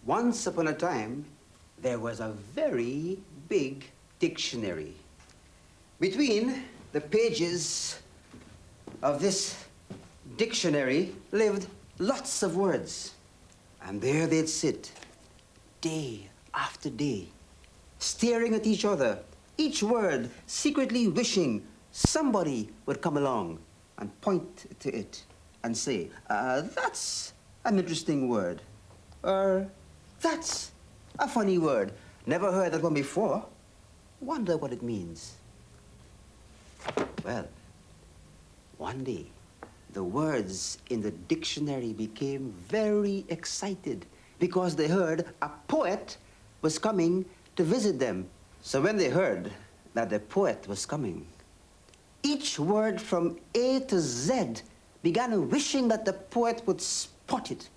Once upon a time, there was a very big dictionary. Between the pages of this dictionary lived lots of words. And there they'd sit, day after day, staring at each other, each word secretly wishing somebody would come along and point to it and say, that's an interesting word. Or, that's a funny word. Never heard that one before. Wonder what it means. Well, one day, the words in the dictionary became very excited because they heard a poet was coming to visit them. So when they heard that the poet was coming, each word from A to Z began wishing that the poet would spot it.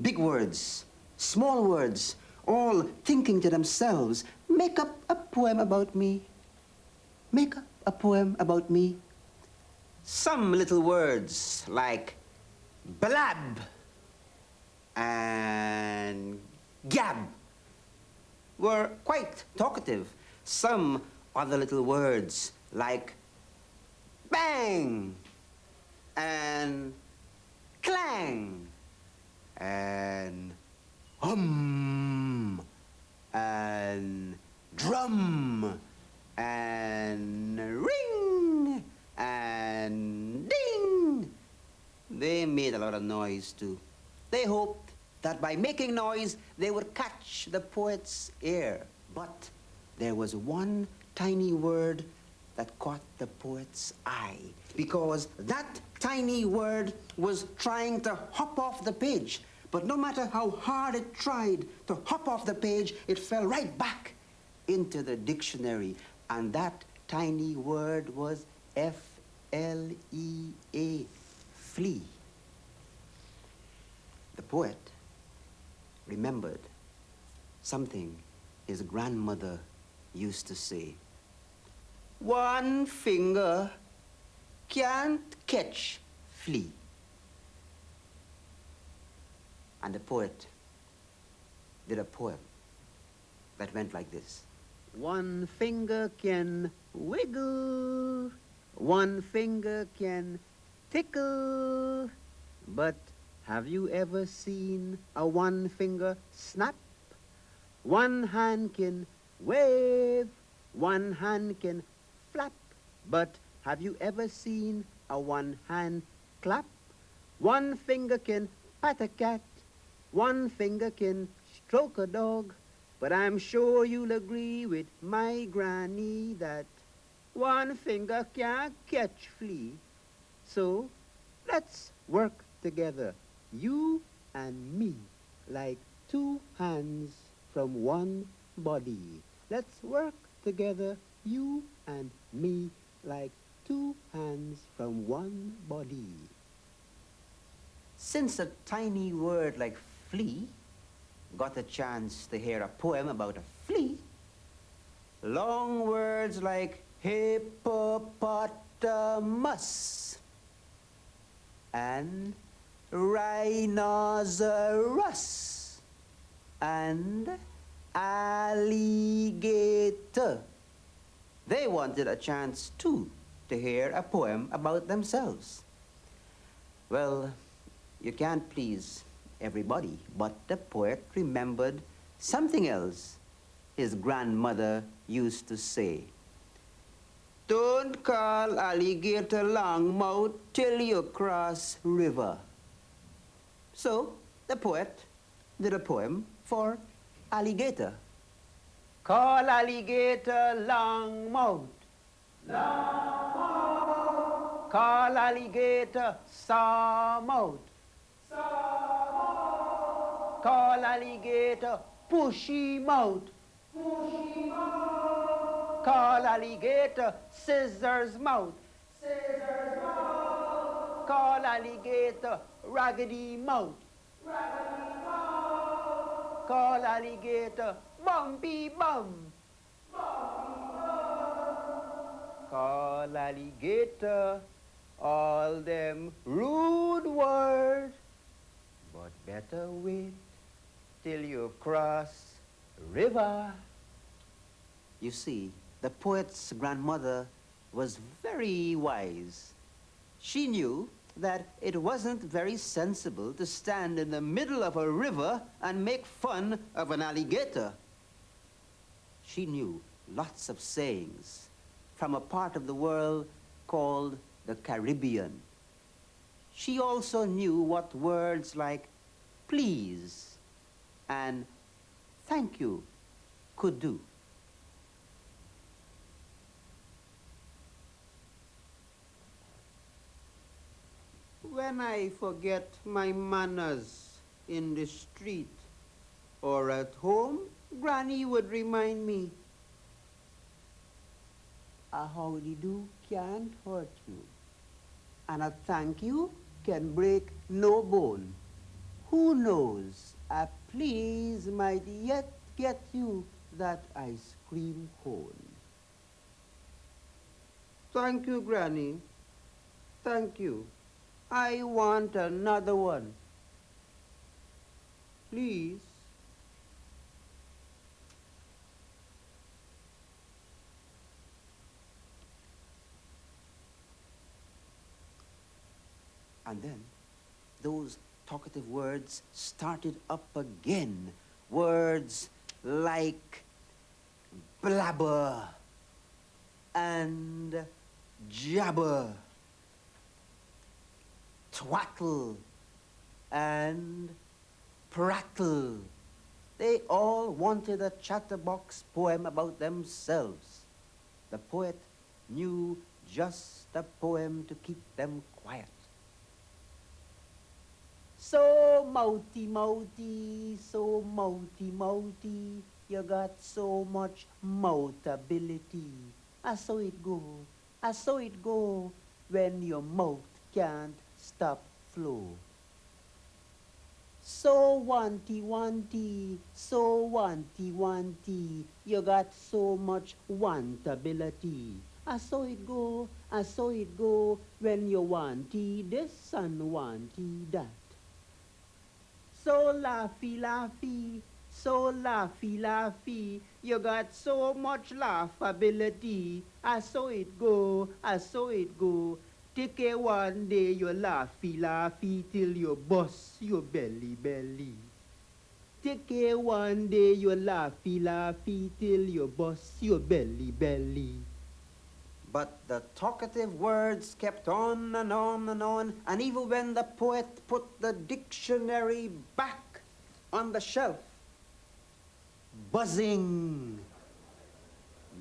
Big words, small words, all thinking to themselves, make up a poem about me. Make up a poem about me. Some little words like blab and gab were quite talkative. Some other little words like bang and clang and hum and drum and ring and ding. They made a lot of noise too. They hoped that by making noise, they would catch the poet's ear. But there was one tiny word that caught the poet's eye, because that tiny word was trying to hop off the page. But no matter how hard it tried to hop off the page, it fell right back into the dictionary. And that tiny word was F-L-E-A, flea. The poet remembered something his grandmother used to say. One finger can't catch flea. And the poet did a poem that went like this. One finger can wiggle, one finger can tickle, but have you ever seen a one finger snap? One hand can wave, one hand can flap, but have you ever seen a one hand clap? One finger can pat a cat, one finger can stroke a dog, but I'm sure you'll agree with my granny that one finger can't catch flea. So let's work together, you and me, like two hands from one body. Let's work together, you and me, like two hands from one body. Since a tiny word like flea got a chance to hear a poem about a flea, long words like hippopotamus and rhinoceros and alligator, they wanted a chance too to hear a poem about themselves. Well, you can't please everybody, but the poet remembered something else his grandmother used to say. Don't call alligator longmouth till you cross river. So the poet did a poem for alligator. Call alligator longmouth. Longmouth. Call alligator sawmouth. Sawmouth. Call alligator pushy mouth. Pushy mouth. Call alligator scissors mouth. Scissors mouth. Call alligator raggedy mouth. Raggedy mouth. Call alligator bumpy bum. Bumpy bum. Call alligator all them rude words, but better wait till you cross river. You see, the poet's grandmother was very wise. She knew that it wasn't very sensible to stand in the middle of a river and make fun of an alligator. She knew lots of sayings from a part of the world called the Caribbean. She also knew what words like please and thank you could do. When I forget my manners in the street or at home, Granny would remind me, a howdy do can't hurt you, and a thank you can break no bone. Who knows, a please might yet get you that ice cream cone. Thank you, Granny. Thank you. I want another one. Please. And then those talkative words started up again. Words like blabber and jabber, twattle and prattle. They all wanted a chatterbox poem about themselves. The poet knew just a poem to keep them quiet. So mouthy, mouthy, so mouthy, mouthy, you got so much moutability. So it go, so it go, when your mouth can't stop flow. So wanty, wanty, so wanty, wanty, you got so much wantability. So it go, so it go, when you wanty this and wanty that. So laughy, laughy, so laughy, laughy, you got so much laughability. So it go, so it go. Take a one day you laughy, laughy, till you bust your belly, belly. Take a one day you laughy, laughy, till you bust your belly, belly. But the talkative words kept on and on and on, and even when the poet put the dictionary back on the shelf, buzzing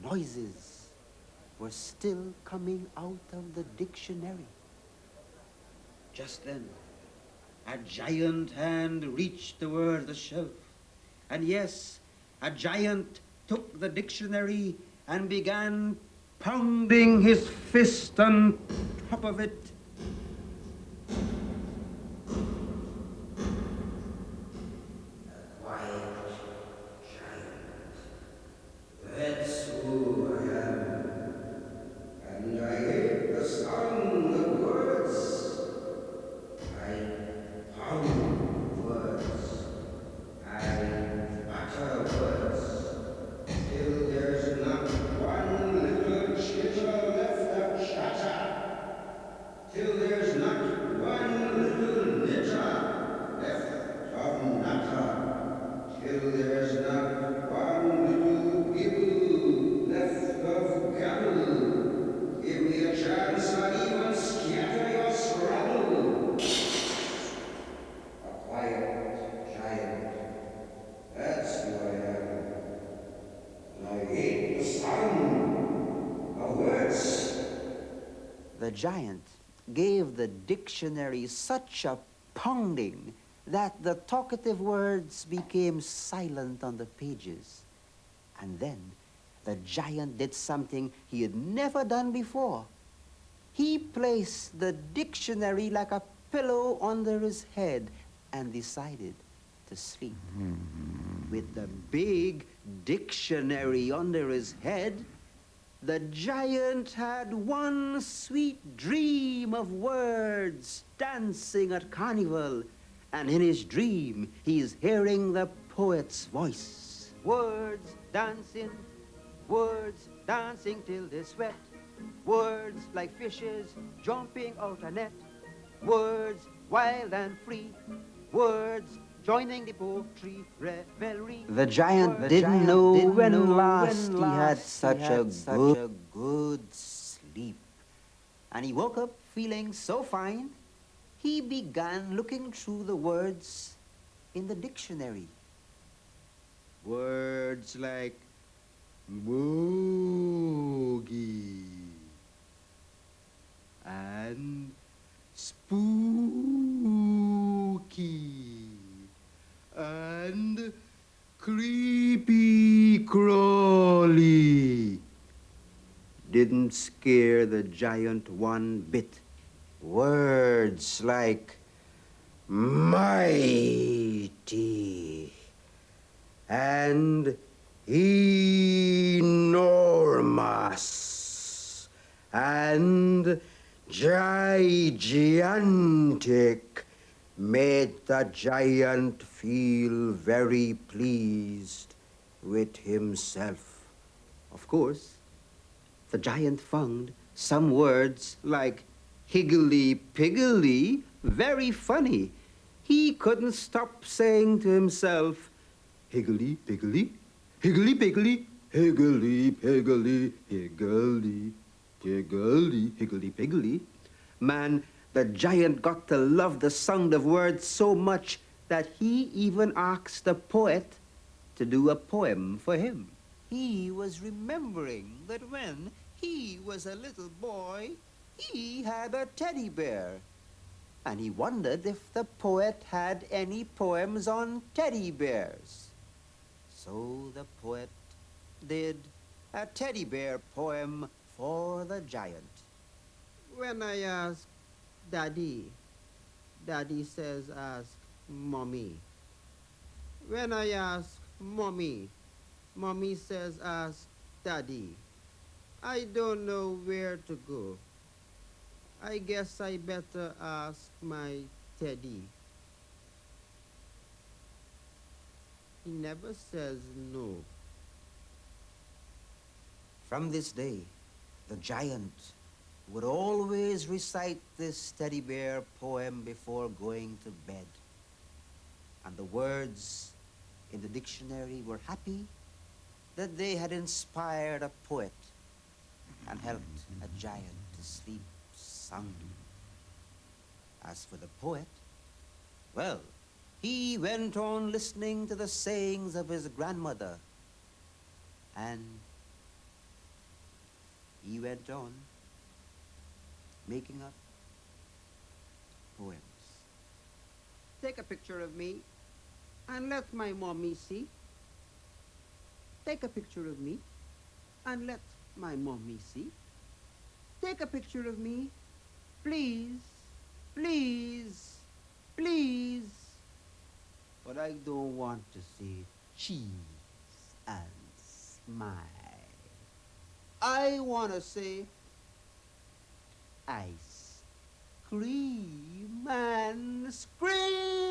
noises were still coming out of the dictionary. Just then, a giant hand reached toward the shelf, and yes, a giant took the dictionary and began pounding his fist on top of it. A quiet giant. That's who I am. And I hate the sound of words. I pound words. I utter words. Till there's not one little chitter left of chatter. Till there's not one little knitter left of natter. Till there's not one little gibble left of gabble. Give me a chance, I'll even scatter your scrabble. A quiet giant, that's who I am. And I hate the sound of words. The giant gave the dictionary such a pounding that the talkative words became silent on the pages. And then the giant did something he had never done before. He placed the dictionary like a pillow under his head and decided to sleep. With the big dictionary under his head, the giant had one sweet dream of words dancing at carnival, And in his dream, he's hearing the poet's voice. Words dancing till they sweat. Words like fishes jumping out a net. Words wild and free. Words joining the poetry revelry. The giant didn't know when last he had such a good sleep. And he woke up feeling so fine, he began looking through the words in the dictionary. Words like boogie and spooky and creepy crawly didn't scare the giant one bit. Words like mighty and enormous and gigantic made the giant feel very pleased with himself. Of course, the giant found some words like higgly-piggly very funny. He couldn't stop saying to himself, higgly-piggly, higgly-piggly, higgly-piggly, higgly-piggly, higgly-piggly. Man, the giant got to love the sound of words so much that he even asked the poet to do a poem for him. He was remembering that when he was a little boy, he had a teddy bear. And he wondered if the poet had any poems on teddy bears. So the poet did a teddy bear poem for the giant. When I ask Daddy, Daddy says ask Mommy. When I ask Mommy, Mommy says ask Daddy. I don't know where to go. I guess I better ask my Teddy. He never says no. From this day, the giant would always recite this teddy bear poem before going to bed. And the words in the dictionary were happy that they had inspired a poet and helped a giant to sleep soundly. As for the poet, well, he went on listening to the sayings of his grandmother, and he went on making up poems. Take a picture of me and let my mommy see. Take a picture of me and let my mommy see. Take a picture of me, please, please, please. But I don't want to see cheese and smile. I want to say ice cream and scream.